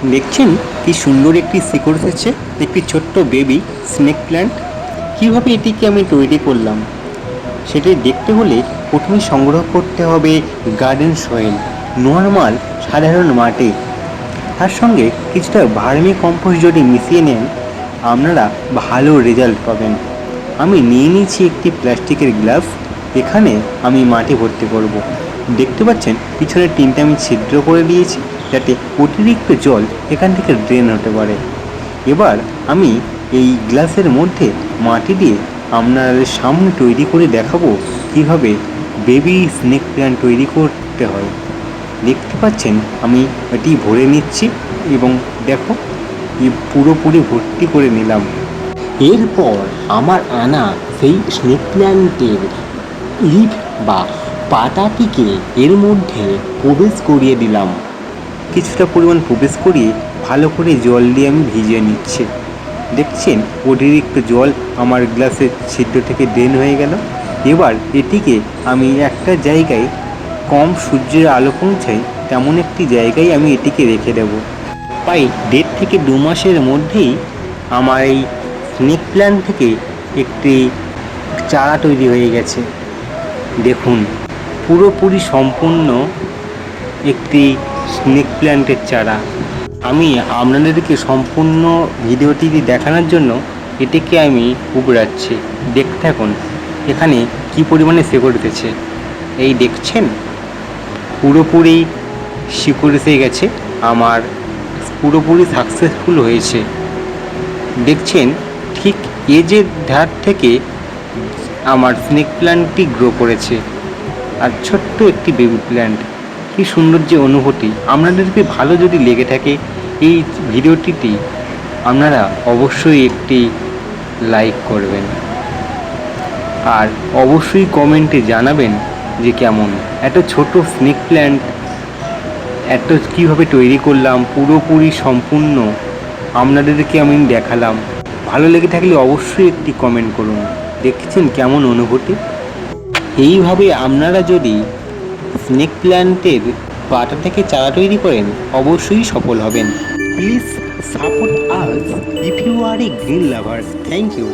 দেখছেন কি সুন্দর একটি শিকড় এসেছে, একটি ছোট্ট বেবি স্নেক প্ল্যান্ট। কীভাবে এটিকে আমি তৈরি করলাম সেটি দেখতে হলে প্রথমে সংগ্রহ করতে হবে গার্ডেন সয়েল, নর্মাল সাধারণ মাটি। তার সঙ্গে কিছুটা ভার্মি কম্পোস্ট যদি মিশিয়ে নেন আপনারা ভালো রেজাল্ট পাবেন। আমি নিয়ে নিয়েছি একটি প্লাস্টিকের গ্লাস, এখানে আমি মাটি ভর্তি করব। দেখতে পাচ্ছেন পিছনে টিনটা আমি ছিদ্র করে দিয়েছি যাতে অতিরিক্ত জল এখান থেকে ড্রেন হতে পারে। এবার আমি এই গ্লাসের মধ্যে মাটি দিয়ে আপনাদের সামনে তৈরি করে দেখাবো কীভাবে বেবি স্নেক প্ল্যান্ট তৈরি করতে হয়। দেখতে পাচ্ছেন আমি এটি ভরে নিচ্ছি এবং দেখো পুরোপুরি ভর্তি করে নিলাম। এরপর আমার আনা সেই স্নেক প্ল্যান্টের লিফ বা পাতাটিকে এর মধ্যে প্রবেশ করিয়ে দিলাম। কিছুটা পরিমাণ প্রবেশ করিয়ে ভালো করে জল দিয়ে আমি ভিজিয়ে নিচ্ছি। দেখছেন অতিরিক্ত জল আমার গ্লাসের ছিদ্র থেকে ড্রেন হয়ে গেল। এবার এটিকে আমি একটা জায়গায় কম সূর্যের আলো পৌঁছায় তেমন একটি জায়গায় আমি এটিকে রেখে দেব। প্রায় 1.5 থেকে 2 মাসের মধ্যেই আমার এই স্নেক প্ল্যান্ট থেকে একটি চারা তৈরি হয়ে গেছে। দেখুন পুরোপুরি সম্পূর্ণ একটি স্নেক প্ল্যান্টের চারা। আমি আপনাদেরকে সম্পূর্ণ ভিডিওটি দেখানোর জন্য এটিকে আমি উপড়াচ্ছি। দেখতে থাকুন এখানে কি পরিমাণে শিকড় উঠেছে। এই দেখছেন পুরোপুরি শিকড় এসে গেছে, আমার পুরোপুরি সাকসেসফুল হয়েছে। দেখছেন ঠিক এজের ধার থেকে আমার স্নেক প্ল্যান্টটি গ্রো করেছে, আর ছোট্ট একটি বেবি প্ল্যান্ট। কি সুন্দর যে অনুভূতি। আপনাদেরকে ভালো যদি লেগে থাকে এই ভিডিওটিতে আপনারা অবশ্যই একটি লাইক করবেন আর অবশ্যই কমেন্টে জানাবেন যে কেমন এত ছোট স্নেক প্ল্যান্ট এত কীভাবে তৈরি করলাম, পুরোপুরি সম্পূর্ণ আপনাদেরকে আমি দেখালাম। ভালো লেগে থাকলে অবশ্যই একটি কমেন্ট করুন। দেখছেন কেমন অনুভূতি। এইভাবে আপনারা যদি স্নেক প্ল্যান্টের পাতা থেকে চারা তৈরি করেন অবশ্যই সফল হবেন। Please support us if you are a green lover. Thank you.